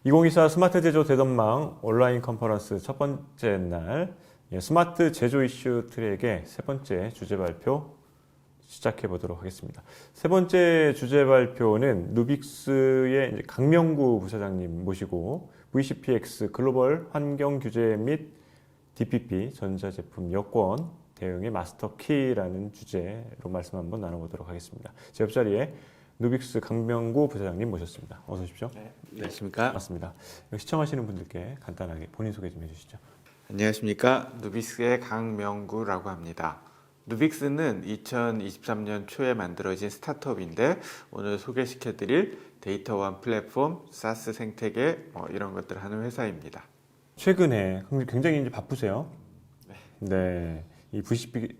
2024 스마트 제조 대전망 온라인 컨퍼런스 첫 번째 날 스마트 제조 이슈 트랙의 세 번째 주제 발표 시작해 보도록 하겠습니다. 세 번째 주제 발표는 누빅스의 이제 강명구 부사장님 모시고 VCPX 글로벌 환경 규제 및 DPP 전자제품 여권 대응의 마스터 키라는 주제로 말씀 한번 나눠보도록 하겠습니다. 제 옆자리에 누빅스 강명구 부사장님 모셨습니다. 어서 오십시오. 네, 안녕하십니까. 맞습니다. 시청하시는 분들께 간단하게 본인 소개 좀 해주시죠. 안녕하십니까. 누빅스의 강명구라고 합니다. 누빅스는 2023년 초에 만들어진 스타트업인데 오늘 소개시켜드릴 데이터원 플랫폼, 사스 생태계 이런 것들을 하는 회사입니다. 최근에 굉장히 이제 바쁘세요. 네. 이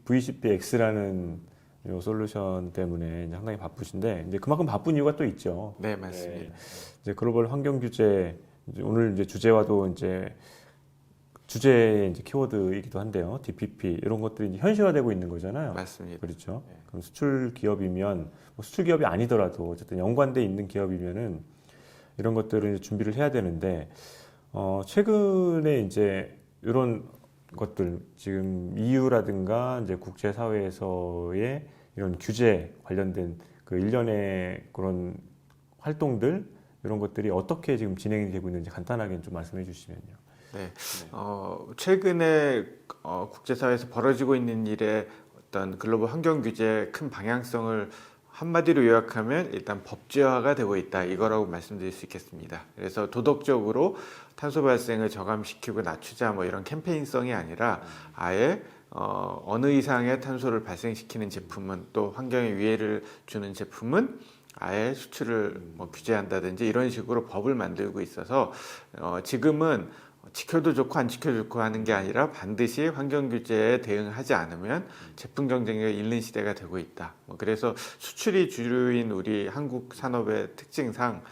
VCPX라는 이 솔루션 때문에 이제 상당히 바쁘신데 이제 그만큼 바쁜 이유가 또 있죠. 네, 맞습니다. 네. 이제 글로벌 환경 규제 오늘 이제 주제와도 이제 주제의 이제 키워드이기도 한데요. DPP 이런 것들이 이제 현실화되고 있는 거잖아요. 맞습니다. 그렇죠. 네. 그럼 수출 기업이면 뭐 수출 기업이 아니더라도 어쨌든 연관돼 있는 기업이면은 이런 것들을 이제 준비를 해야 되는데 최근에 이제 이런 것들 지금 EU라든가 이제 국제 사회에서의 이런 규제 관련된 그 일련의 그런 활동들 이런 것들이 어떻게 지금 진행이 되고 있는지 간단하게 좀 말씀해 주시면요. 네. 최근에 국제사회에서 벌어지고 있는 일에 어떤 글로벌 환경 규제의 큰 방향성을 한마디로 요약하면 일단 법제화가 되고 있다 이거라고 말씀드릴 수 있겠습니다. 그래서 도덕적으로 탄소 발생을 저감시키고 낮추자 뭐 이런 캠페인성이 아니라 아예 어느 이상의 탄소를 발생시키는 제품은 또 환경에 위해를 주는 제품은 아예 수출을 규제한다든지 이런 식으로 법을 만들고 있어서 지금은 지켜도 좋고 안 지켜도 좋고 하는 게 아니라 반드시 환경 규제에 대응하지 않으면 제품 경쟁력이 잃는 시대가 되고 있다. 그래서 수출이 주류인 우리 한국 산업의 특징상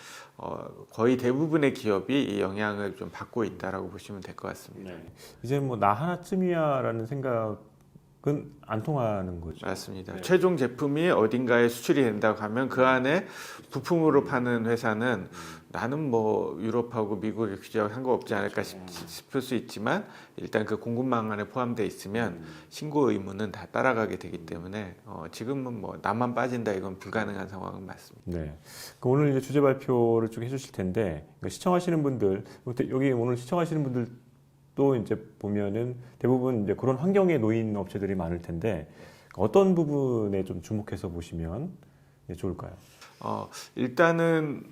거의 대부분의 기업이 이 영향을 좀 받고 있다라고 보시면 될 것 같습니다. 네. 이제 뭐 나 하나쯤이야라는 생각은 안 통하는 거죠. 맞습니다. 네. 최종 제품이 어딘가에 수출이 된다고 하면 그 안에 부품으로 파는 회사는 나는 뭐 유럽하고 미국의 규제와 상관없지 않을까 싶을 수 있지만 일단 그 공급망 안에 포함되어 있으면 신고 의무는 다 따라가게 되기 때문에 지금은 뭐 나만 빠진다 이건 불가능한 상황은 맞습니다. 네. 오늘 이제 주제 발표를 쭉 해주실 텐데 시청하시는 분들 여기 오늘 시청하시는 분들 또 이제 보면은 대부분 이제 그런 환경에 놓인 업체들이 많을 텐데 어떤 부분에 좀 주목해서 보시면 좋을까요? 일단은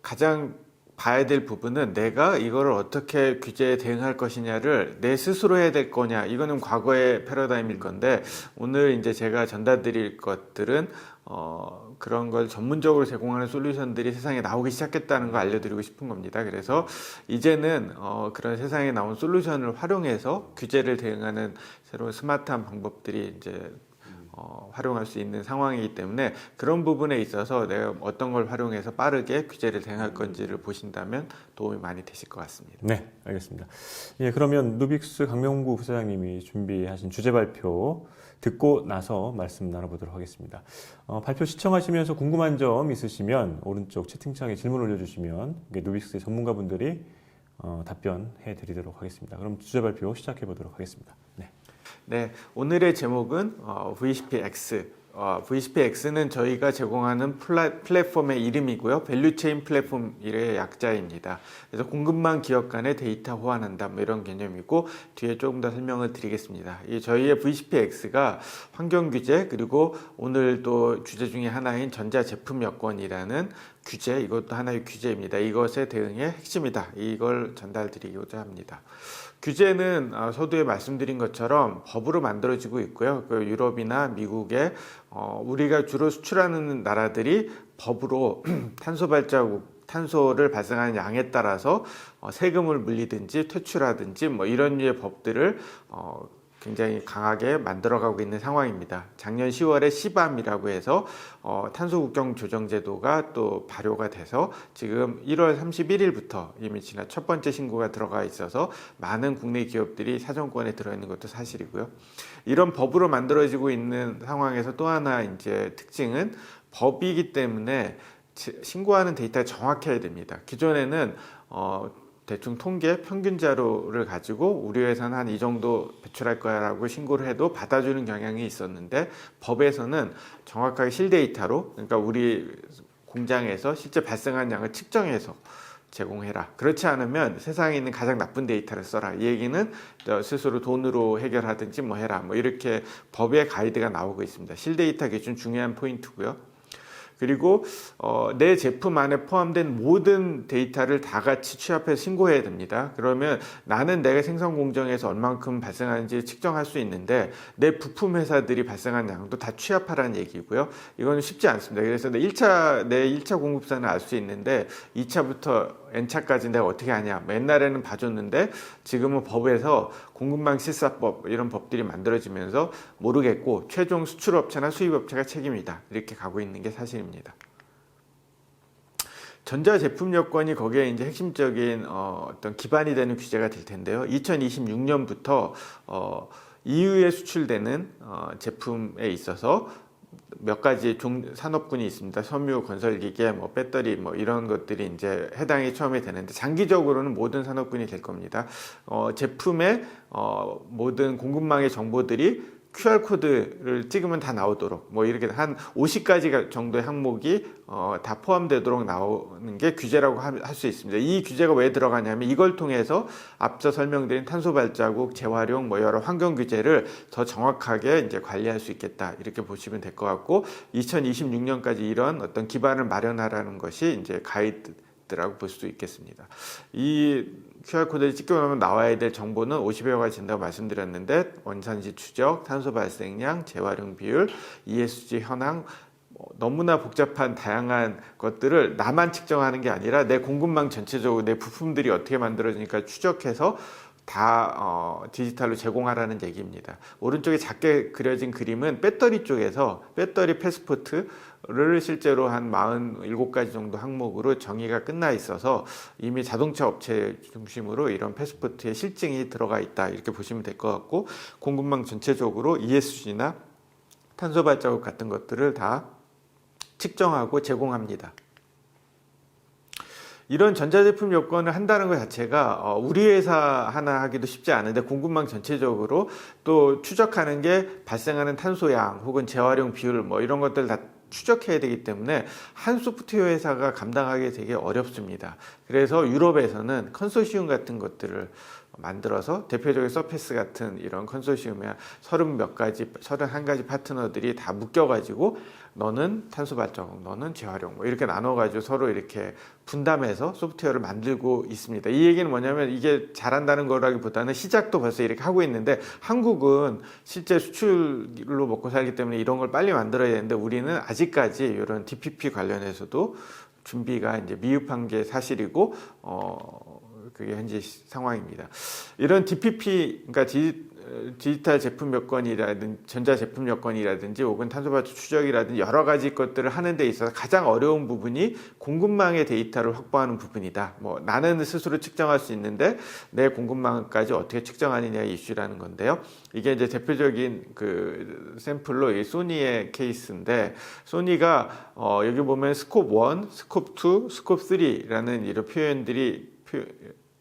가장 봐야 될 부분은 내가 이거를 어떻게 규제에 대응할 것이냐를 내 스스로 해야 될 거냐 이거는 과거의 패러다임일 건데 오늘 이제 제가 전달드릴 것들은 그런 걸 전문적으로 제공하는 솔루션들이 세상에 나오기 시작했다는 걸 알려드리고 싶은 겁니다. 그래서 이제는 그런 세상에 나온 솔루션을 활용해서 규제를 대응하는 새로운 스마트한 방법들이 이제 활용할 수 있는 상황이기 때문에 그런 부분에 있어서 내가 어떤 걸 활용해서 빠르게 규제를 대응할 건지를 보신다면 도움이 많이 되실 것 같습니다. 네, 알겠습니다. 예, 그러면 누빅스 강명구 부사장님이 준비하신 주제 발표 듣고 나서 말씀 나눠보도록 하겠습니다. 발표 시청하시면서 궁금한 점 있으시면 오른쪽 채팅창에 질문 올려주시면 누빅스의 전문가분들이 답변해 드리도록 하겠습니다. 그럼 주제 발표 시작해 보도록 하겠습니다. 네. 네, 오늘의 제목은 VCPX. VCPX는 저희가 제공하는 플랫폼의 이름이고요. 밸류체인 플랫폼 일의 약자입니다. 그래서 공급망 기업 간의 데이터 호환한다 뭐 이런 개념이고 뒤에 조금 더 설명을 드리겠습니다. 이 저희의 VCPX가 환경 규제 그리고 오늘 또 주제 중에 하나인 전자제품 여권이라는 규제 이것도 하나의 규제입니다. 이것에 대응의 핵심이다. 이걸 전달드리고자 합니다. 규제는 서두에 말씀드린 것처럼 법으로 만들어지고 있고요. 그 유럽이나 미국에 우리가 주로 수출하는 나라들이 법으로 탄소를 발생하는 양에 따라서 세금을 물리든지 퇴출하든지 뭐 이런 류의 법들을 굉장히 강하게 만들어가고 있는 상황입니다. 작년 10월에 시밤이라고 해서 탄소 국경 조정 제도가 또 발효가 돼서 지금 1월 31일부터 이미 지난 첫 번째 신고가 들어가 있어서 많은 국내 기업들이 사정권에 들어있는 것도 사실이고요. 이런 법으로 만들어지고 있는 상황에서 또 하나 이제 특징은 법이기 때문에 신고하는 데이터가 정확해야 됩니다. 기존에는 대충 통계 평균 자료를 가지고 우리 회사는 한 이 정도 배출할 거야라고 신고를 해도 받아주는 경향이 있었는데 법에서는 정확하게 실데이터로, 그러니까 우리 공장에서 실제 발생한 양을 측정해서 제공해라. 그렇지 않으면 세상에 있는 가장 나쁜 데이터를 써라. 이 얘기는 스스로 돈으로 해결하든지 뭐 해라. 뭐 이렇게 법의 가이드가 나오고 있습니다. 실데이터 기준 중요한 포인트고요. 그리고 내 제품 안에 포함된 모든 데이터를 다 같이 취합해서 신고해야 됩니다. 그러면 나는 내가 생산 공정에서 얼만큼 발생하는지 측정할 수 있는데 내 부품 회사들이 발생한 양도 다 취합하라는 얘기고요. 이건 쉽지 않습니다. 그래서 내 1차 공급사는 알 수 있는데 2차부터 N차까지 내가 어떻게 하냐. 옛날에는 봐줬는데 지금은 법에서 공급망 실사법 이런 법들이 만들어지면서 모르겠고 최종 수출업체나 수입업체가 책임이다. 이렇게 가고 있는 게 사실입니다. 전자제품 여건이 거기에 이제 핵심적인 어떤 기반이 되는 규제가 될 텐데요. 2026년부터 EU에 수출되는 제품에 있어서 몇 가지 산업군이 있습니다. 섬유, 건설기계, 뭐 배터리, 뭐 이런 것들이 이제 해당이 처음에 되는데 장기적으로는 모든 산업군이 될 겁니다. 제품의 모든 공급망의 정보들이 QR코드를 찍으면 다 나오도록 뭐 이렇게 한 50가지 정도의 항목이 다 포함되도록 나오는 게 규제라고 할 수 있습니다. 이 규제가 왜 들어가냐면 이걸 통해서 앞서 설명드린 탄소 발자국, 재활용 뭐 여러 환경 규제를 더 정확하게 이제 관리할 수 있겠다. 이렇게 보시면 될 것 같고 2026년까지 이런 어떤 기반을 마련하라는 것이 이제 가이드라고 볼 수 있겠습니다. 이 QR코드를 찍혀놓으면 나와야 될 정보는 50여 가지 된다고 말씀드렸는데 원산지 추적, 탄소 발생량, 재활용 비율, ESG 현황 너무나 복잡한 다양한 것들을 나만 측정하는 게 아니라 내 공급망 전체적으로 내 부품들이 어떻게 만들어지니까 추적해서 다 디지털로 제공하라는 얘기입니다. 오른쪽에 작게 그려진 그림은 배터리 쪽에서 배터리 패스포트를 실제로 한 47가지 정도 항목으로 정의가 끝나 있어서 이미 자동차 업체 중심으로 이런 패스포트에 실증이 들어가 있다 이렇게 보시면 될 것 같고 공급망 전체적으로 ESG나 탄소 발자국 같은 것들을 다 측정하고 제공합니다. 이런 전자제품 여건을 한다는 것 자체가 우리 회사 하나 하기도 쉽지 않은데 공급망 전체적으로 또 추적하는 게 발생하는 탄소양 혹은 재활용 비율 뭐 이런 것들 다 추적해야 되기 때문에 한 소프트웨어 회사가 감당하기 되게 어렵습니다. 그래서 유럽에서는 컨소시엄 같은 것들을 만들어서 대표적인 서페스 같은 이런 컨소시엄에 31가지 파트너들이 다 묶여가지고 너는 탄소 발자국, 너는 재활용 뭐 이렇게 나눠가지고 서로 이렇게 분담해서 소프트웨어를 만들고 있습니다. 이 얘기는 뭐냐면 이게 잘한다는 거라기보다는 시작도 벌써 이렇게 하고 있는데 한국은 실제 수출로 먹고 살기 때문에 이런 걸 빨리 만들어야 되는데 우리는 아직까지 이런 DPP 관련해서도 준비가 이제 미흡한 게 사실이고 그게 현재 상황입니다. 이런 DPP, 그러니까 디지털 제품 여건이라든지 전자제품 여건이라든지 혹은 탄소 발자국 추적이라든지 여러 가지 것들을 하는 데 있어서 가장 어려운 부분이 공급망의 데이터를 확보하는 부분이다. 뭐 나는 스스로 측정할 수 있는데 내 공급망까지 어떻게 측정하느냐의 이슈라는 건데요. 이게 이제 대표적인 그 샘플로 이 소니의 케이스인데 소니가 여기 보면 스콥 1, 스콥 2, 스콥 3라는 이런 표현들이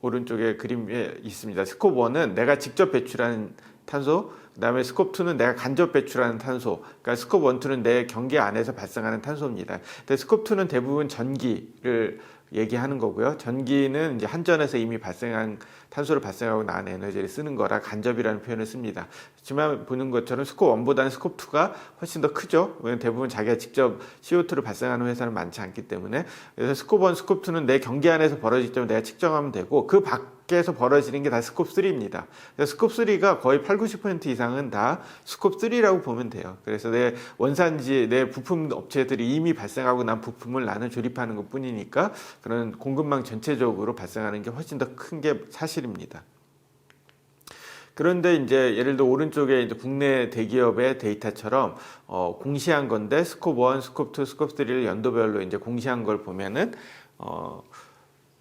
오른쪽에 그림에 있습니다. 스콥 1은 내가 직접 배출하는 탄소, 그 다음에 스콥 2는 내가 간접 배출하는 탄소, 그러니까 스콥 1, 2는 내 경계 안에서 발생하는 탄소입니다. 근데 스콥 2는 대부분 전기를 얘기하는 거고요. 전기는 이제 한전에서 이미 발생한 탄소를 발생하고 나온 에너지를 쓰는 거라 간접이라는 표현을 씁니다. 그렇지만 보는 것처럼 스콥 1보다는 스콥 2가 훨씬 더 크죠. 왜냐하면 대부분 자기가 직접 CO2를 발생하는 회사는 많지 않기 때문에. 그래서 스콥 1, 스콥 2는 내 경계 안에서 벌어지기 때문에 내가 측정하면 되고 그 밖에서 벌어지는 게 다 스콥 3입니다. 그래서 스콥 3가 거의 80-90% 이상은 다 스콥 3라고 보면 돼요. 그래서 내 원산지, 내 부품 업체들이 이미 발생하고 난 부품을 나는 조립하는 것 뿐이니까 그런 공급망 전체적으로 발생하는 게 훨씬 더 큰 게 사실입니다. 그런데 이제 예를 들어 오른쪽에 이제 국내 대기업의 데이터처럼 공시한 건데 스콥 1, 스콥 2, 스콥 3를 연도별로 이제 공시한 걸 보면은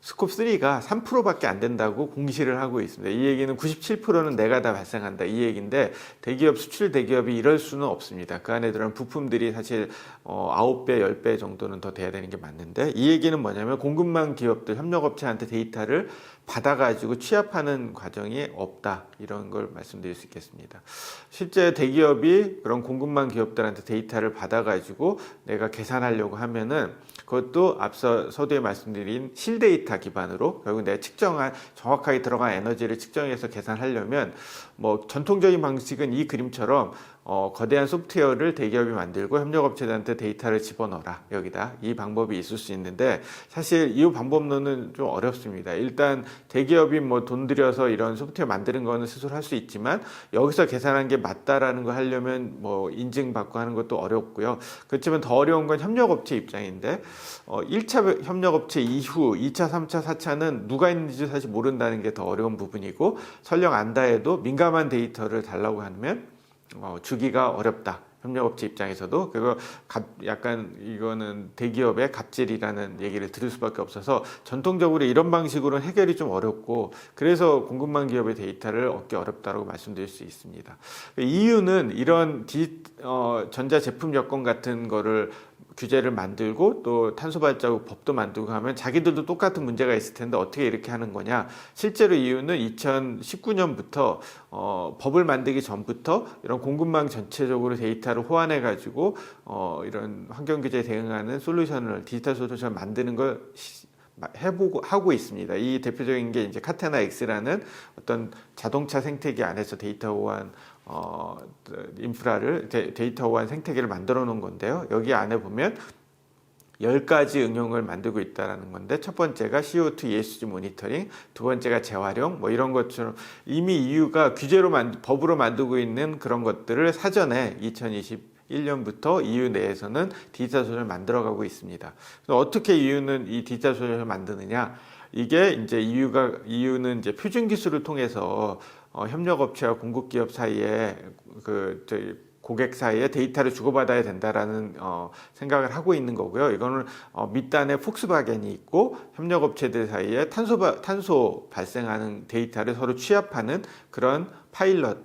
스콥 3가 3%밖에 안 된다고 공시를 하고 있습니다. 이 얘기는 97%는 내가 다 발생한다 이 얘기인데 대기업 수출 대기업이 이럴 수는 없습니다. 그 안에 들어간 부품들이 사실 9배, 10배 정도는 더 돼야 되는 게 맞는데 이 얘기는 뭐냐면 공급망 기업들, 협력업체한테 데이터를 받아가지고 취합하는 과정이 없다 이런 걸 말씀드릴 수 있겠습니다. 실제 대기업이 그런 공급망 기업들한테 데이터를 받아가지고 내가 계산하려고 하면은 그것도 앞서 서두에 말씀드린 실데이터 기반으로 결국 내가 측정한 정확하게 들어간 에너지를 측정해서 계산하려면 뭐 전통적인 방식은 이 그림처럼 거대한 소프트웨어를 대기업이 만들고 협력업체들한테 데이터를 집어넣어라 여기다 이 방법이 있을 수 있는데 사실 이 방법론은 좀 어렵습니다. 일단 대기업이 뭐 돈 들여서 이런 소프트웨어 만드는 거는 스스로 할 수 있지만 여기서 계산한 게 맞다라는 거 하려면 뭐 인증받고 하는 것도 어렵고요. 그렇지만 더 어려운 건 협력업체 입장인데 1차 협력업체 이후 2차, 3차, 4차는 누가 있는지 사실 모른다는 게 더 어려운 부분이고 설령 안다 해도 민감한 데이터를 달라고 하면 주기가 어렵다. 협력업체 입장에서도 그리고 약간 이거는 대기업의 갑질이라는 얘기를 들을 수밖에 없어서 전통적으로 이런 방식으로는 해결이 좀 어렵고 그래서 공급망 기업의 데이터를 얻기 어렵다고 말씀드릴 수 있습니다. 이유는 이런 전자제품 여건 같은 거를 규제를 만들고 또 탄소 발자국 법도 만들고 하면 자기들도 똑같은 문제가 있을 텐데 어떻게 이렇게 하는 거냐. 실제로 이유는 2019년부터 법을 만들기 전부터 이런 공급망 전체적으로 데이터를 호환해 가지고 이런 환경 규제에 대응하는 솔루션을 디지털 솔루션을 만드는 걸 하고 있습니다. 이 대표적인 게 이제 카테나 X라는 어떤 자동차 생태계 안에서 데이터 호환 인프라를 데이터 호환 생태계를 만들어 놓은 건데요. 여기 안에 보면 10가지 응용을 만들고 있다는 건데 첫 번째가 CO2 ESG 모니터링, 두 번째가 재활용 뭐 이런 것처럼 이미 EU가 법으로 만들고 있는 그런 것들을 사전에 2021년부터 EU 내에서는 디지털 솔루션을 만들어가고 있습니다. 그래서 어떻게 EU는 이 디지털 솔루션을 만드느냐? 이게 이제 EU는 이제 표준 기술을 통해서 협력업체와 공급기업 사이에 고객 사이에 데이터를 주고받아야 된다라는 생각을 하고 있는 거고요. 이거는 밑단에 폭스바겐이 있고 협력업체들 사이에 탄소 발생하는 데이터를 서로 취합하는 그런 파일럿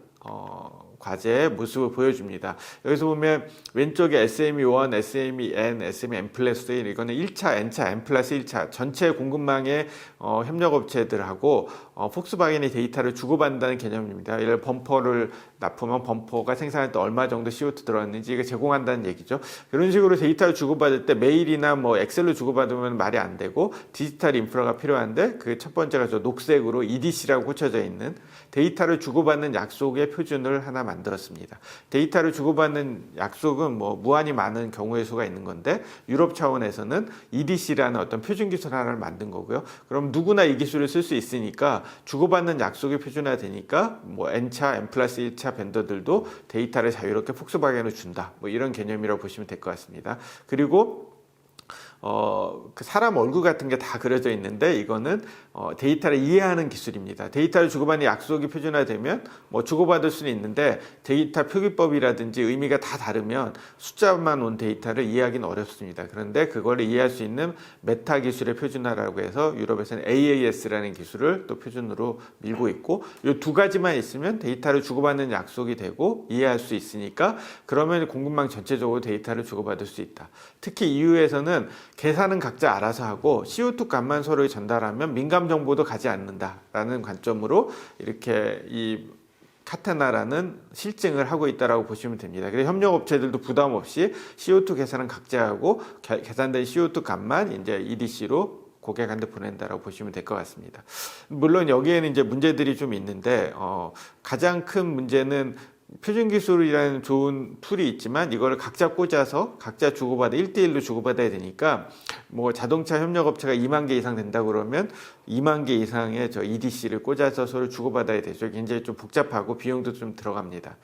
과제의 모습을 보여줍니다. 여기서 보면 왼쪽에 SME1, SMEN, SMEN+1 이거는 1차, N차, N+1차 전체 공급망의 협력업체들하고 폭스바겐이 데이터를 주고받는다는 개념입니다. 예를 들어 범퍼를 납품한 범퍼가 생산할 때 얼마 정도 CO2 들어왔는지 이거 제공한다는 얘기죠. 이런 식으로 데이터를 주고받을 때 메일이나 뭐 엑셀로 주고받으면 말이 안 되고 디지털 인프라가 필요한데 그 첫 번째가 저 녹색으로 EDC라고 꽂혀져 있는 데이터를 주고받는 약속의 표준을 하나 만들었습니다. 데이터를 주고받는 약속은 뭐 무한히 많은 경우의 수가 있는 건데 유럽 차원에서는 EDC라는 어떤 표준 기술 하나를 만든 거고요. 그럼 누구나 이 기술을 쓸 수 있으니까 주고받는 약속이 표준화되니까 뭐 N차, N+1차 벤더들도 데이터를 자유롭게 폭스바겐으로 준다. 뭐 이런 개념이라고 보시면 될 것 같습니다. 그리고 그 사람 얼굴 같은 게 다 그려져 있는데 이거는 데이터를 이해하는 기술입니다. 데이터를 주고받는 약속이 표준화되면 뭐 주고받을 수는 있는데 데이터 표기법이라든지 의미가 다 다르면 숫자만 온 데이터를 이해하기는 어렵습니다. 그런데 그걸 이해할 수 있는 메타 기술의 표준화라고 해서 유럽에서는 AAS라는 기술을 또 표준으로 밀고 있고 이 두 가지만 있으면 데이터를 주고받는 약속이 되고 이해할 수 있으니까 그러면 공급망 전체적으로 데이터를 주고받을 수 있다. 특히 EU에서는 계산은 각자 알아서 하고 CO2 값만 서로 전달하면 민감 정보도 가지 않는다라는 관점으로 이렇게 이 카테나라는 실증을 하고 있다라고 보시면 됩니다. 그래서 협력업체들도 부담 없이 CO2 계산은 각자 하고 계산된 CO2 값만 이제 EDC로 고객한테 보낸다라고 보시면 될 것 같습니다. 물론 여기에는 이제 문제들이 좀 있는데 가장 큰 문제는 표준 기술이라는 좋은 툴이 있지만 이거를 각자 꽂아서 각자 1대1로 주고받아야 되니까 뭐 자동차 협력업체가 2만 개 이상 된다 그러면 2만 개 이상의 저 EDC를 꽂아서 서로 주고받아야 되죠. 굉장히 좀 복잡하고 비용도 좀 들어갑니다.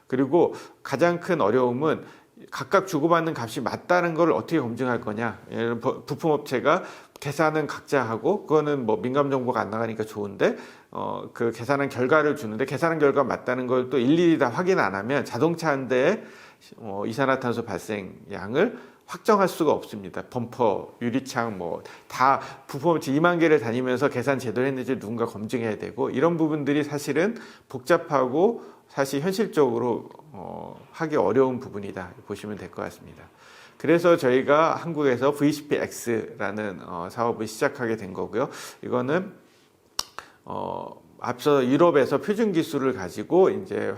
그리고 가장 큰 어려움은 각각 주고받는 값이 맞다는 걸 어떻게 검증할 거냐. 예를 들어 부품업체가 계산은 각자 하고 그거는 뭐 민감 정보가 안 나가니까 좋은데 그 계산한 결과를 주는데 계산한 결과 맞다는 걸 또 일일이 다 확인 안 하면 자동차 한 대의 이산화탄소 발생 양을 확정할 수가 없습니다. 범퍼, 유리창 뭐 다 부품업체 2만 개를 다니면서 계산 제대로 했는지 누군가 검증해야 되고 이런 부분들이 사실은 복잡하고 사실 현실적으로 하기 어려운 부분이다 보시면 될 것 같습니다. 그래서 저희가 한국에서 VCPX라는 사업을 시작하게 된 거고요. 이거는 앞서 유럽에서 표준 기술을 가지고 이제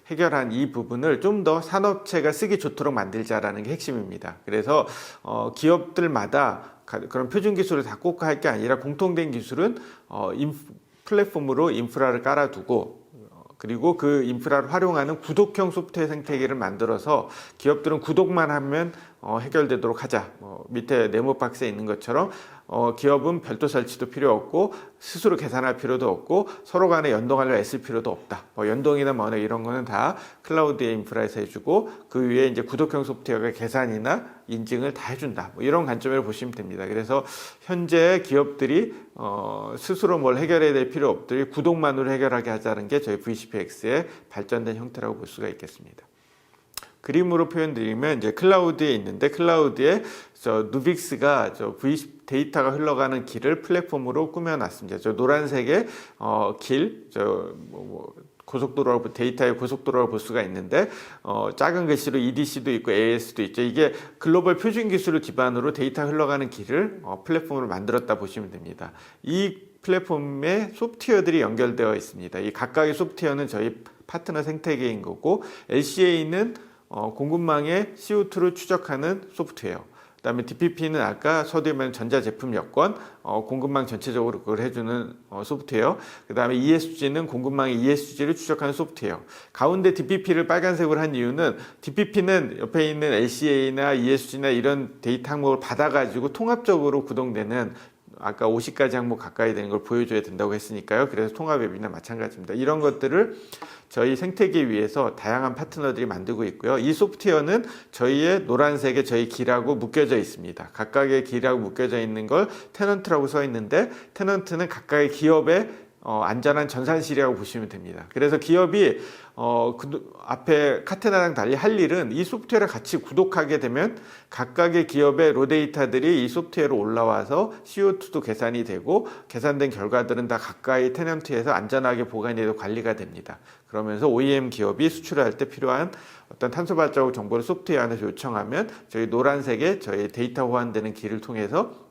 해결한 이 부분을 좀 더 산업체가 쓰기 좋도록 만들자라는 게 핵심입니다. 그래서 기업들마다 그런 표준 기술을 다 꼭 할 게 아니라 공통된 기술은 플랫폼으로 인프라를 깔아두고 그리고 그 인프라를 활용하는 구독형 소프트웨어 생태계를 만들어서 기업들은 구독만 하면 해결되도록 하자. 밑에 네모 박스에 있는 것처럼 기업은 별도 설치도 필요 없고 스스로 계산할 필요도 없고 서로 간에 연동하려 애쓸 필요도 없다. 연동이나 뭐나 이런 거는 다 클라우드의 인프라에서 해주고 그 위에 이제 구독형 소프트웨어가 계산이나 인증을 다 해준다. 이런 관점으로 보시면 됩니다. 그래서 현재 기업들이 스스로 뭘 해결해야 될 필요 없더니 구독만으로 해결하게 하자는 게 저희 VCPX의 발전된 형태라고 볼 수가 있겠습니다. 그림으로 표현드리면 이제 클라우드에 있는데 클라우드에 누빅스가 데이터가 흘러가는 길을 플랫폼으로 꾸며놨습니다. 노란색의 길, 고속도로라고 데이터의 고속도로라고 볼 수가 있는데 작은 글씨로 EDC도 있고 AS도 있죠. 이게 글로벌 표준 기술을 기반으로 데이터 흘러가는 길을 플랫폼으로 만들었다 보시면 됩니다. 이 플랫폼에 소프트웨어들이 연결되어 있습니다. 이 각각의 소프트웨어는 저희 파트너 생태계인 거고 LCA는 공급망의 CO2를 추적하는 소프트웨어. 그다음에 DPP는 아까 서두에 말한 전자제품 여권, 공급망 전체적으로 그걸 해주는 소프트웨어. 그다음에 ESG는 공급망의 ESG를 추적하는 소프트웨어. 가운데 DPP를 빨간색으로 한 이유는 DPP는 옆에 있는 LCA나 ESG나 이런 데이터 항목을 받아가지고 통합적으로 구동되는 아까 50가지 항목 가까이 되는 걸 보여줘야 된다고 했으니까요. 그래서 통합 앱이나 마찬가지입니다. 이런 것들을 저희 생태계 위에서 다양한 파트너들이 만들고 있고요. 이 소프트웨어는 저희의 노란색에 저희 길하고 묶여져 있습니다. 각각의 길하고 묶여져 있는 걸 테넌트라고 써 있는데 테넌트는 각각의 기업의 안전한 전산실이라고 보시면 됩니다. 그래서 기업이 앞에 카테나랑 달리 할 일은 이 소프트웨어를 같이 구독하게 되면 각각의 기업의 로데이터들이 이 소프트웨어로 올라와서 CO2도 계산이 되고 계산된 결과들은 다 가까이 테넌트에서 안전하게 보관이 되고 관리가 됩니다. 그러면서 OEM 기업이 수출할 때 필요한 어떤 탄소 발자국 정보를 소프트웨어 안에서 요청하면 저희 노란색의 저희 데이터 호환되는 길을 통해서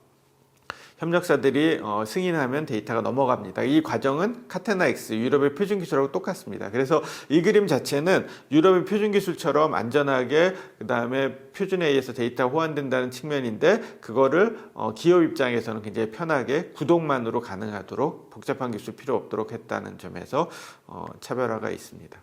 협력사들이 승인하면 데이터가 넘어갑니다. 이 과정은 카테나-X, 유럽의 표준 기술하고 똑같습니다. 그래서 이 그림 자체는 유럽의 표준 기술처럼 안전하게 그 다음에 표준에 의해서 데이터가 호환된다는 측면인데 그거를 기업 입장에서는 굉장히 편하게 구독만으로 가능하도록 복잡한 기술 필요 없도록 했다는 점에서 차별화가 있습니다.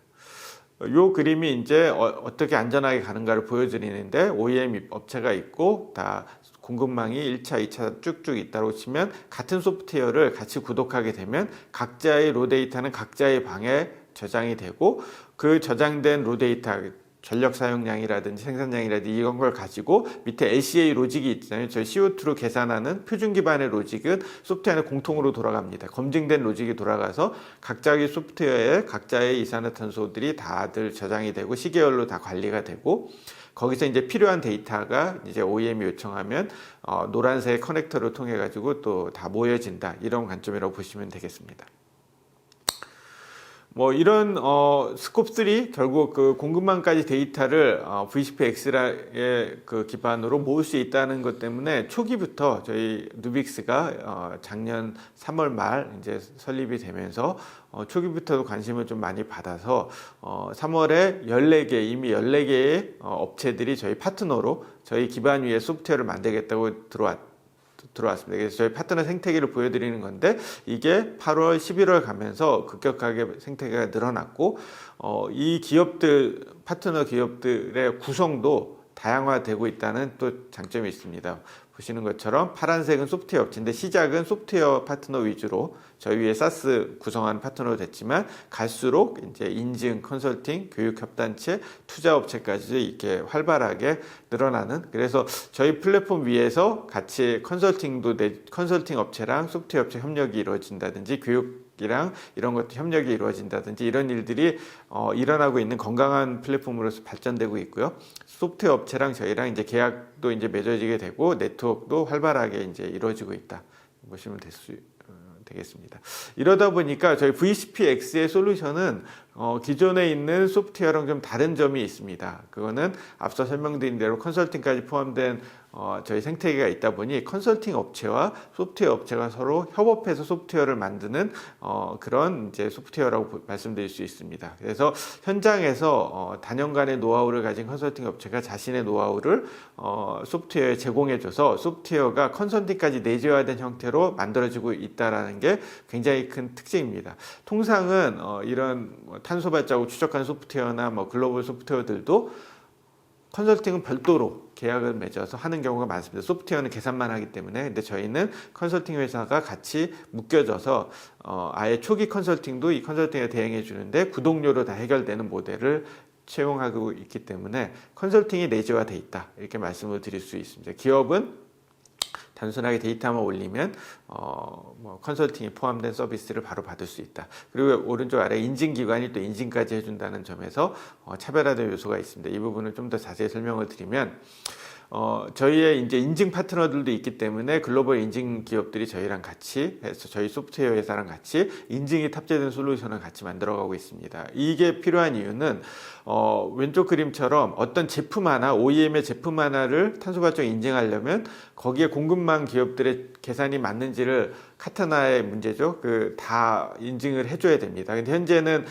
이 그림이 이제 어떻게 안전하게 가는가를 보여드리는데 OEM 업체가 있고 다 공급망이 1차, 2차 쭉쭉 있다고 치면 같은 소프트웨어를 같이 구독하게 되면 각자의 로데이터는 각자의 방에 저장이 되고 그 저장된 로데이터 전력 사용량이라든지 생산량이라든지 이런 걸 가지고 밑에 LCA 로직이 있잖아요. 저희 CO2로 계산하는 표준 기반의 로직은 소프트웨어 안에 공통으로 돌아갑니다. 검증된 로직이 돌아가서 각자의 소프트웨어에 각자의 이산화탄소들이 다들 저장이 되고 시계열로 다 관리가 되고 거기서 이제 필요한 데이터가 이제 OEM이 요청하면 노란색 커넥터를 통해 가지고 또 다 모여진다. 이런 관점이라고 보시면 되겠습니다. 이런 스콥3 결국 그 공급망까지 데이터를 VCPX의 그 기반으로 모을 수 있다는 것 때문에 초기부터 저희 누빅스가 작년 3월 말 이제 설립이 되면서 초기부터도 관심을 좀 많이 받아서 3월에 14개 이미 14개의 업체들이 저희 파트너로 저희 기반 위에 소프트웨어를 만들겠다고 들어왔습니다. 그래서 저희 파트너 생태계를 보여드리는 건데 이게 8월, 11월 가면서 급격하게 생태계가 늘어났고 이 기업들, 파트너 기업들의 구성도 다양화되고 있다는 또 장점이 있습니다. 보시는 것처럼 파란색은 소프트웨어 업체인데 시작은 소프트웨어 파트너 위주로 저희 위에 사스 구성한 파트너로 됐지만 갈수록 이제 인증, 컨설팅, 교육 협단체, 투자 업체까지 이렇게 활발하게 늘어나는 그래서 저희 플랫폼 위에서 같이 컨설팅 업체랑 소프트웨어 업체 협력이 이루어진다든지 교육이 쪽이랑 이런 것도 협력이 이루어진다든지 이런 일들이 일어나고 있는 건강한 플랫폼으로서 발전되고 있고요. 소프트웨어 업체랑 저희랑 이제 계약도 이제 맺어지게 되고 네트워크도 활발하게 이제 이루어지고 있다 보시면 되겠습니다. 이러다 보니까 저희 VCPX의 솔루션은 기존에 있는 소프트웨어랑 좀 다른 점이 있습니다. 그거는 앞서 설명드린 대로 컨설팅까지 포함된 저희 생태계가 있다 보니 컨설팅 업체와 소프트웨어 업체가 서로 협업해서 소프트웨어를 만드는 그런 이제 소프트웨어라고 말씀드릴 수 있습니다. 그래서 현장에서 단연간의 노하우를 가진 컨설팅 업체가 자신의 노하우를 소프트웨어에 제공해줘서 소프트웨어가 컨설팅까지 내재화된 형태로 만들어지고 있다는 게 굉장히 큰 특징입니다. 통상은 이런 탄소 발자국 추적하는 소프트웨어나 뭐 글로벌 소프트웨어들도 컨설팅은 별도로 계약을 맺어서 하는 경우가 많습니다. 소프트웨어는 계산만 하기 때문에. 근데 저희는 컨설팅 회사가 같이 묶여져서 아예 초기 컨설팅도 이 컨설팅에 대행해 주는데 구독료로 다 해결되는 모델을 채용하고 있기 때문에 컨설팅이 내재화돼 있다 이렇게 말씀을 드릴 수 있습니다. 기업은 단순하게 데이터만 올리면 뭐 컨설팅이 포함된 서비스를 바로 받을 수 있다. 그리고 오른쪽 아래 인증기관이 또 인증까지 해준다는 점에서 차별화된 요소가 있습니다. 이 부분을 좀 더 자세히 설명을 드리면 저희의 이제 인증 파트너들도 있기 때문에 글로벌 인증 기업들이 저희랑 같이 해서 저희 소프트웨어 회사랑 같이 인증이 탑재된 솔루션을 같이 만들어가고 있습니다. 이게 필요한 이유는 왼쪽 그림처럼 어떤 제품 하나, OEM의 제품 하나를 탄소 발자국 인증하려면 거기에 공급망 기업들의 계산이 맞는지를 카타나의 문제죠. 다 인증을 해줘야 됩니다. 근데 현재는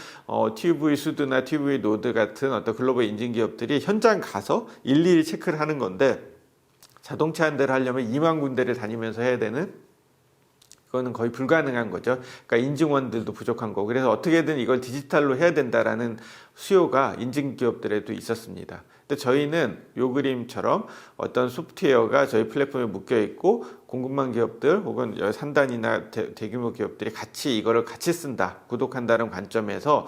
TUV 수드나 TUV 노드 같은 어떤 글로벌 인증 기업들이 현장 가서 일일이 체크를 하는 건데 자동차 한 대를 하려면 2만 군데를 다니면서 해야 되는 그거는 거의 불가능한 거죠. 그러니까 인증원들도 부족한 거고 그래서 어떻게든 이걸 디지털로 해야 된다라는 수요가 인증 기업들에도 있었습니다. 근데 저희는 요 그림처럼 어떤 소프트웨어가 저희 플랫폼에 묶여 있고 공급망 기업들 혹은 산단이나 대규모 기업들이 같이 이거를 같이 쓴다, 구독한다는 관점에서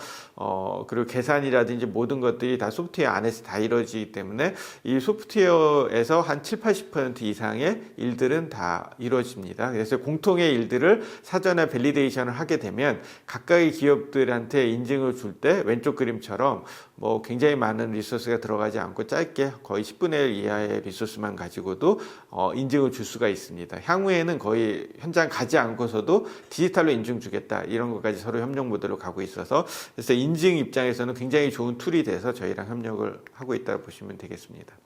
그리고 계산이라든지 모든 것들이 다 소프트웨어 안에서 다 이루어지기 때문에 이 소프트웨어에서 한 70-80% 이상의 일들은 다 이루어집니다. 그래서 공통의 일들을 사전에 밸리데이션을 하게 되면 각각의 기업들한테 인증을 줄 때 왼쪽 그림처럼 뭐 굉장히 많은 리소스가 들어가지 않고 짧게 거의 10분의 1 이하의 리소스만 가지고도 인증을 줄 수가 있습니다. 향후에는 거의 현장 가지 않고서도 디지털로 인증 주겠다 이런 것까지 서로 협력 모델로 가고 있어서 그래서 인증 입장에서는 굉장히 좋은 툴이 돼서 저희랑 협력을 하고 있다고 보시면 되겠습니다.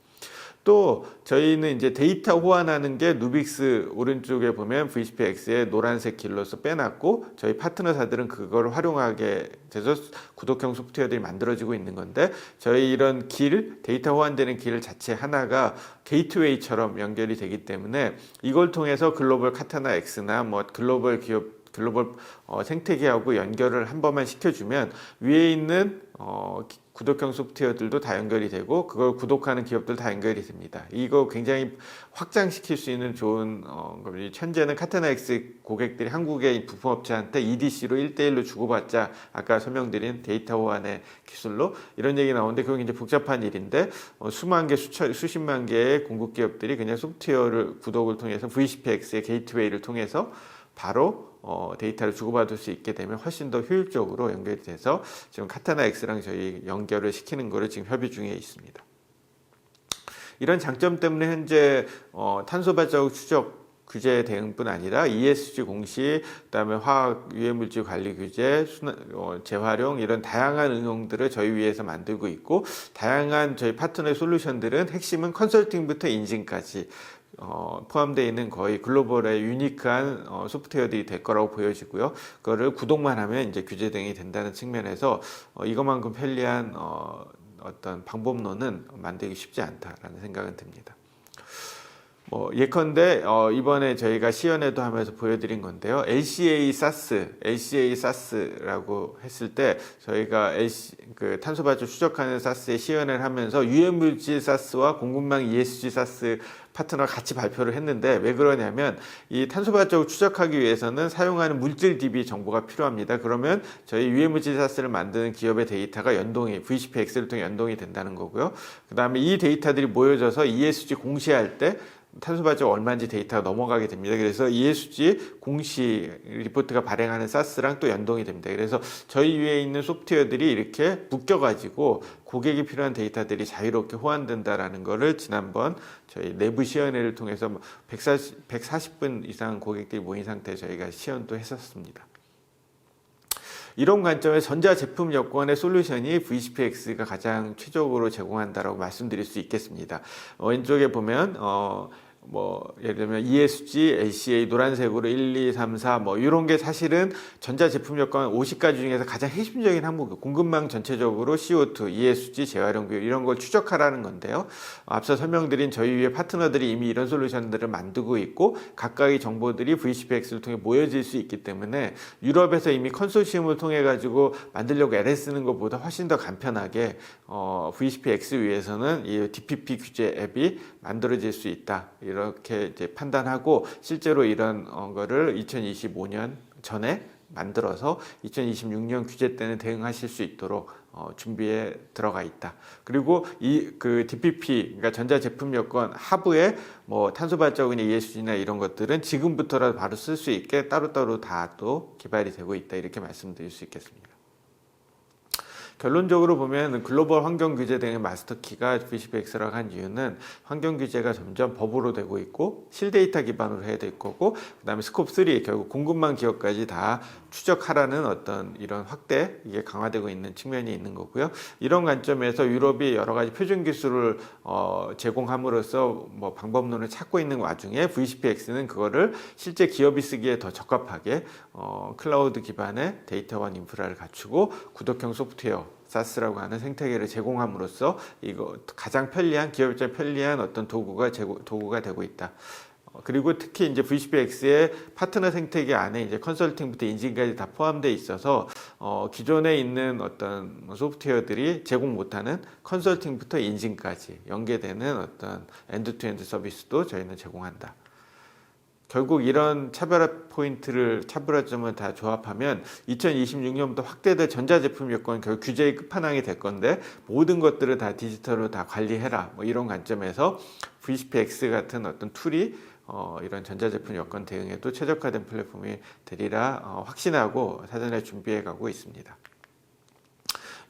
또 저희는 이제 데이터 호환하는 게 누빅스 오른쪽에 보면 VCPX의 노란색 길로서 빼놨고 저희 파트너사들은 그걸 활용하게 돼서 구독형 소프트웨어들이 만들어지고 있는 건데 저희 이런 데이터 호환되는 길 자체 하나가 게이트웨이처럼 연결이 되기 때문에 이걸 통해서 글로벌 카타나 X나 뭐 글로벌 기업 글로벌 생태계하고 연결을 한 번만 시켜주면 위에 있는 구독형 소프트웨어들도 다 연결이 되고 그걸 구독하는 기업들 다 연결이 됩니다. 이거 굉장히 확장시킬 수 있는 좋은 현재는 카타나 X 고객들이 한국의 부품업체한테 EDC로 1대1로 주고받자 아까 설명드린 데이터 호환의 기술로 이런 얘기 나오는데 그건 이제 복잡한 일인데 수만 개 수십만 개의 공급 기업들이 그냥 소프트웨어를 구독을 통해서 VCPX의 게이트웨이를 통해서 바로 데이터를 주고받을 수 있게 되면 훨씬 더 효율적으로 연결이 돼서 지금 카타나 X랑 저희 연결을 시키는 거를 지금 협의 중에 있습니다. 이런 장점 때문에 현재 탄소 발자국 추적 규제 대응뿐 아니라 ESG 공시, 그다음에 화학 유해물질 관리 규제, 재활용 이런 다양한 응용들을 저희 위에서 만들고 있고 다양한 저희 파트너의 솔루션들은 핵심은 컨설팅부터 인증까지 포함되어 있는 거의 글로벌의 유니크한 소프트웨어들이 될 거라고 보여지고요. 그거를 구독만 하면 이제 규제 대응이 된다는 측면에서 이것만큼 편리한 어떤 방법론은 만들기 쉽지 않다라는 생각은 듭니다. 예컨대 이번에 저희가 시연회도 하면서 보여드린 건데요. LCA SAS라고 했을 때 저희가 탄소 발자국 추적하는 SAS의 시연회를 하면서 유해물질 SAS와 공급망 ESG SAS 파트너가 같이 발표를 했는데 왜 그러냐면 이 탄소 발자국 추적하기 위해서는 사용하는 물질 DB 정보가 필요합니다. 그러면 저희 유해물질 SAS를 만드는 기업의 데이터가 VCPX를 통해 연동이 된다는 거고요. 그 다음에 이 데이터들이 모여져서 ESG 공시할 때 탄소 발자국 얼마인지 데이터가 넘어가게 됩니다. 그래서 ESG 공시 리포트가 발행하는 사스랑 또 연동이 됩니다. 그래서 저희 위에 있는 소프트웨어들이 이렇게 묶여가지고 고객이 필요한 데이터들이 자유롭게 호환된다라는 거를 지난번 저희 내부 시연회를 통해서 140분 이상 고객들이 모인 상태에 저희가 시연도 했었습니다. 이런 관점에서 전자제품 여건의 솔루션이 VCPX가 가장 최적으로 제공한다라고 말씀드릴 수 있겠습니다. 왼쪽에 보면 예를 들면 ESG, LCA 노란색으로 1, 2, 3, 4 이런 게 사실은 전자제품 여건 50가지 중에서 가장 핵심적인 항목, 공급망 전체적으로 CO2, ESG, 재활용 비율 이런 걸 추적하라는 건데요. 앞서 설명드린 저희 위에 파트너들이 이미 이런 솔루션들을 만들고 있고 각각의 정보들이 VCPX를 통해 모여질 수 있기 때문에 유럽에서 이미 컨소시엄을 통해 가지고 만들려고 애를 쓰는 것보다 훨씬 더 간편하게 VCPX 위에서는 이 DPP 규제 앱이 만들어질 수 있다. 이렇게 이제 판단하고 실제로 이런 거를 2025년 전에 만들어서 2026년 규제 때는 대응하실 수 있도록 준비에 들어가 있다. 그리고 그 DPP, 그러니까 전자제품 여건 하부에 탄소 발자국이나 ESG나 이런 것들은 지금부터라도 바로 쓸 수 있게 따로따로 다 또 개발이 되고 있다. 이렇게 말씀드릴 수 있겠습니다. 결론적으로 보면 글로벌 환경 규제 등의 마스터키가 VCPX라고 한 이유는 환경 규제가 점점 법으로 되고 있고 실데이터 기반으로 해야 될 거고 그다음에 스콥 3 결국 공급망 기업까지 다 추적하라는 어떤 이런 확대 이게 강화되고 있는 측면이 있는 거고요. 이런 관점에서 유럽이 여러 가지 표준 기술을 제공함으로써 방법론을 찾고 있는 와중에 VCPX는 그거를 실제 기업이 쓰기에 더 적합하게 클라우드 기반의 데이터원 인프라를 갖추고 구독형 소프트웨어 사스라고 하는 생태계를 제공함으로써 이거 가장 편리한 기업 입장에 편리한 어떤 도구가 되고 있다. 그리고 특히 이제 VCPX의 파트너 생태계 안에 이제 컨설팅부터 인증까지 다 포함되어 있어서 기존에 있는 어떤 소프트웨어들이 제공 못하는 컨설팅부터 인증까지 연계되는 어떤 엔드투엔드 서비스도 저희는 제공한다. 결국 이런 차별화점을 다 조합하면 2026년부터 확대될 전자제품 여건 결국 규제의 끝판왕이 될 건데 모든 것들을 다 디지털로 다 관리해라 이런 관점에서 VCPX 같은 어떤 툴이 이런 전자제품 여건 대응에도 최적화된 플랫폼이 되리라 확신하고 사전에 준비해 가고 있습니다.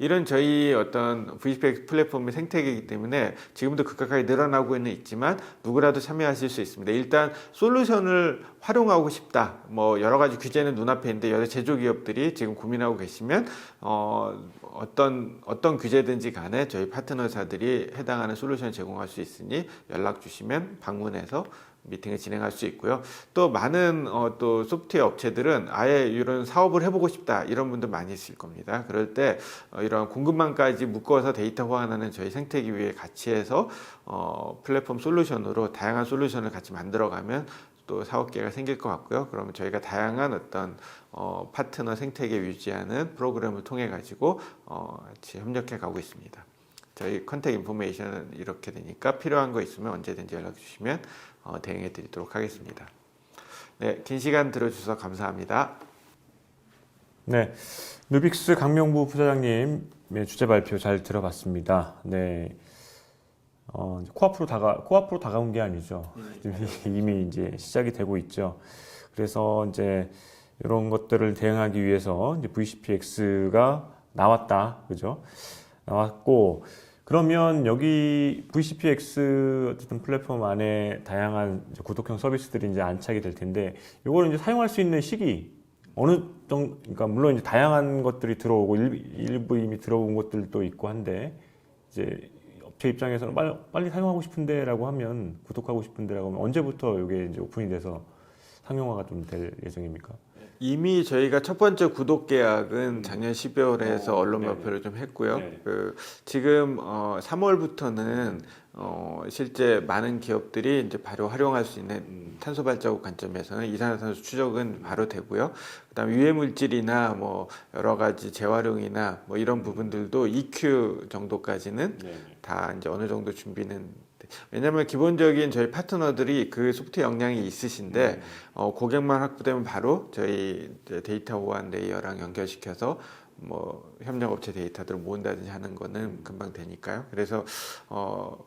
이런 저희 어떤 VCPX 플랫폼의 생태계이기 때문에 지금도 급격하게 늘어나고 있지만 누구라도 참여하실 수 있습니다. 일단 솔루션을 활용하고 싶다. 여러 가지 규제는 눈앞에 있는데 여러 제조기업들이 지금 고민하고 계시면 어떤 규제든지 간에 저희 파트너사들이 해당하는 솔루션을 제공할 수 있으니 연락 주시면 방문해서 미팅을 진행할 수 있고요. 또 많은 또 소프트웨어 업체들은 아예 이런 사업을 해보고 싶다 이런 분들 많이 있을 겁니다. 그럴 때 이런 공급망까지 묶어서 데이터 호환하는 저희 생태계 위에 같이 해서 플랫폼 솔루션으로 다양한 솔루션을 같이 만들어가면 또 사업계가 생길 것 같고요. 그러면 저희가 다양한 어떤 파트너 생태계 유지하는 프로그램을 통해 가지고 같이 협력해 가고 있습니다. 저희 컨택 인포메이션은 이렇게 되니까 필요한 거 있으면 언제든지 연락 주시면 대응해 드리도록 하겠습니다. 네, 긴 시간 들어주셔서 감사합니다. 네, 누빅스 강명부 부사장님의 주제 발표 잘 들어봤습니다. 네, 코앞으로 다가온 게 아니죠. 이미 이제 시작이 되고 있죠. 그래서 이제 이런 것들을 대응하기 위해서 이제 VCPX가 나왔다, 그죠? 나왔고. 그러면 여기 VCPX 어쨌든 플랫폼 안에 다양한 이제 구독형 서비스들이 이제 안착이 될 텐데, 이거를 이제 사용할 수 있는 시기 어느 정도, 그러니까 물론 이제 다양한 것들이 들어오고 일부 이미 들어온 것들도 있고 한데, 이제 업체 입장에서는 빨리 사용하고 싶은데라고 하면 구독하고 싶은데라고 하면 언제부터 이게 이제 오픈이 돼서 상용화가 좀 될 예정입니까? 이미 저희가 첫 번째 구독 계약은 작년 12월에서 언론 발표를 좀 했고요. 지금 3월부터는 실제 많은 기업들이 이제 바로 활용할 수 있는 탄소 발자국 관점에서는 이산화탄소 추적은 바로 되고요. 그다음 유해 물질이나 여러 가지 재활용이나 이런 부분들도 EQ 정도까지는 다 이제 어느 정도 준비는. 왜냐하면 기본적인 저희 파트너들이 그 소프트웨어 역량이 있으신데 고객만 확보되면 바로 저희 데이터 호환 레이어랑 연결시켜서 뭐 협력업체 데이터들을 모은다든지 하는 거는 금방 되니까요. 그래서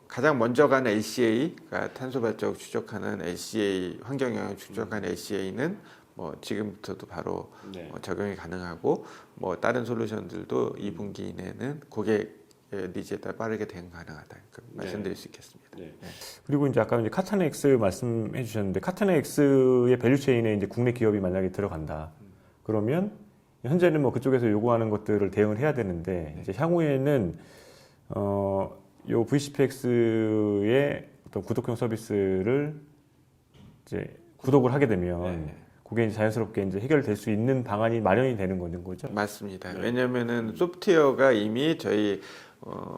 가장 먼저 가는 LCA가 탄소 발자국 추적하는 LCA 환경 영향 추적하는 LCA는 뭐 지금부터도 바로 적용이 가능하고 뭐 다른 솔루션들도 2분기 이내는 고객 니즈에 따라 빠르게 대응 가능하다. 말씀드릴 수 있겠습니다. 네. 그리고 이제 아까 이제 카타넥스 말씀해 주셨는데 카타넥스의 밸류체인에 이제 국내 기업이 만약에 들어간다. 그러면 현재는 뭐 그쪽에서 요구하는 것들을 대응을 해야 되는데 이제 향후에는 요 VCPX의 어떤 구독형 서비스를 이제 구독을 하게 되면 그게 이제 자연스럽게 이제 해결될 수 있는 방안이 마련이 되는 거죠. 맞습니다. 왜냐하면은 소프트웨어가 이미 저희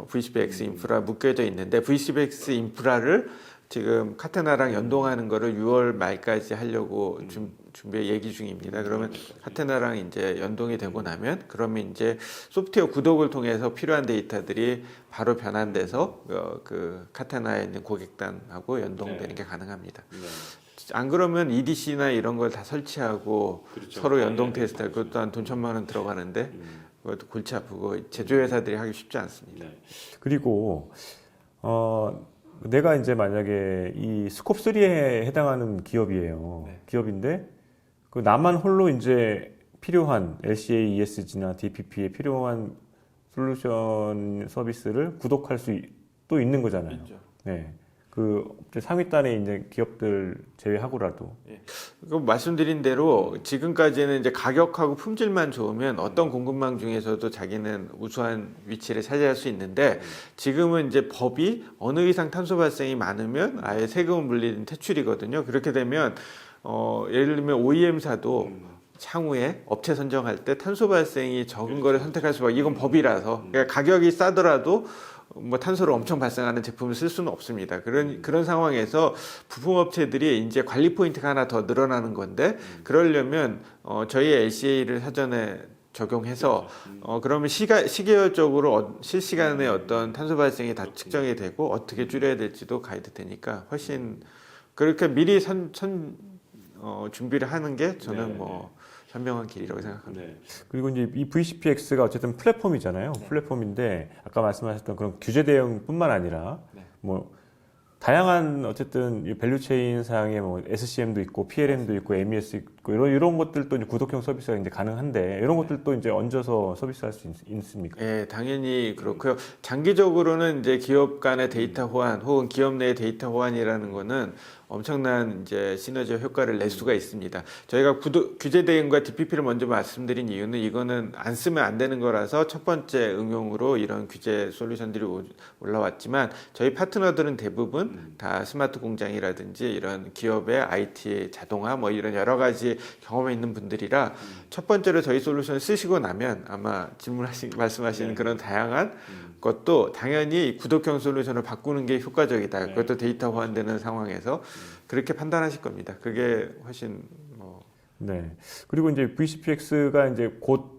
VCPX 인프라 묶여져 있는데 VCPX 인프라를 지금 카테나랑 연동하는 거를 6월 말까지 하려고 준비 얘기 중입니다. 그러면 카테나랑 이제 연동이 되고 나면 그러면 이제 소프트웨어 구독을 통해서 필요한 데이터들이 바로 변환돼서 그 카테나에 있는 고객단하고 연동되는 게 가능합니다. 안 그러면 EDC나 이런 걸 다 설치하고 서로 연동 테스트하고 그것 또한 돈 1,000만 원 들어가는데 그것도 골치 아프고 제조회사들이 하기 쉽지 않습니다. 그리고 내가 이제 만약에 이 스콥 3에 해당하는 기업이에요. 기업인데 그 나만 홀로 이제 필요한 LCA, ESG나 DPP에 필요한 솔루션 서비스를 구독할 수 또 있는 거잖아요. 네. 그 상위단에 이제 기업들 제외하고라도. 그 말씀드린 대로 지금까지는 이제 가격하고 품질만 좋으면 어떤 공급망 중에서도 자기는 우수한 위치를 차지할 수 있는데 지금은 이제 법이 어느 이상 탄소 발생이 많으면 아예 세금을 물리는 퇴출이거든요. 그렇게 되면 예를 들면 OEM사도 향후에 업체 선정할 때 탄소 발생이 적은 거를 선택할 수밖에 이건 법이라서 그러니까 가격이 싸더라도 뭐 탄소를 엄청 발생하는 제품을 쓸 수는 없습니다. 그런 상황에서 부품업체들이 이제 관리 포인트가 하나 더 늘어나는 건데 그러려면 저희 LCA를 사전에 적용해서 그러면 시계열적으로 실시간에 어떤 탄소 발생이 다 측정이 되고 어떻게 줄여야 될지도 가이드 되니까 훨씬 그렇게 미리 준비를 하는 게 저는 뭐 현명한 길이라고 생각합니다. 그리고 이제 이 VCPX가 어쨌든 플랫폼이잖아요. 플랫폼인데 아까 말씀하셨던 그런 규제 대응뿐만 아니라 뭐 다양한 어쨌든 이 밸류체인 상에 뭐 SCM도 있고 PLM도 있고 MES 있고 이런 것들도 이제 구독형 서비스가 이제 가능한데 이런 것들도 이제 얹어서 서비스할 수 있습니까? 네, 당연히 그렇고요. 장기적으로는 이제 기업 간의 데이터 호환 혹은 기업 내의 데이터 호환이라는 거는 엄청난 이제 시너지 효과를 낼 수가 있습니다. 저희가 규제 대응과 DPP를 먼저 말씀드린 이유는 이거는 안 쓰면 안 되는 거라서 첫 번째 응용으로 이런 규제 솔루션들이 올라왔지만 저희 파트너들은 대부분 다 스마트 공장이라든지 이런 기업의 IT 자동화 뭐 이런 여러 가지 경험이 있는 분들이라 첫 번째로 저희 솔루션을 쓰시고 나면 아마 말씀하시는 그런 다양한 것도 당연히 구독형 솔루션을 바꾸는 게 효과적이다. 그것도 데이터 호환되는 상황에서 그렇게 판단하실 겁니다. 그게 훨씬 네. 그리고 이제 VCPX가 이제 곧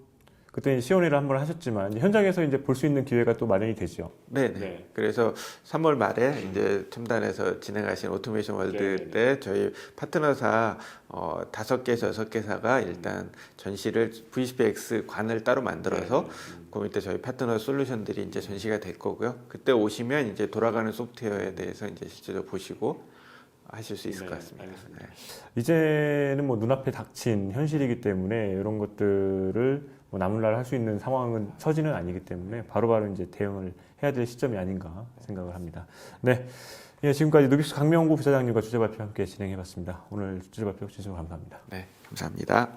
그때 시연회를 한번 하셨지만 이제 현장에서 이제 볼 수 있는 기회가 또 마련이 되죠. 네. 그래서 3월 말에 이제 첨단에서 진행하신 오토메이션 월드 때 저희 파트너사 5개에서 6개사가 일단 전시를 VCPX 관을 따로 만들어서 그 밑에 저희 파트너 솔루션들이 이제 전시가 될 거고요. 그때 오시면 이제 돌아가는 소프트웨어에 대해서 이제 실제로 보시고 하실 수 있을 것 같습니다. 이제는 뭐 눈앞에 닥친 현실이기 때문에 이런 것들을 뭐 나물날 할 수 있는 상황은 처지는 아니기 때문에 바로바로 이제 대응을 해야 될 시점이 아닌가 생각을 합니다. 네. 예, 지금까지 누빅스 강명구 부사장님과 주제 발표 함께 진행해봤습니다. 오늘 주제 발표 주셔서 감사합니다. 네, 감사합니다.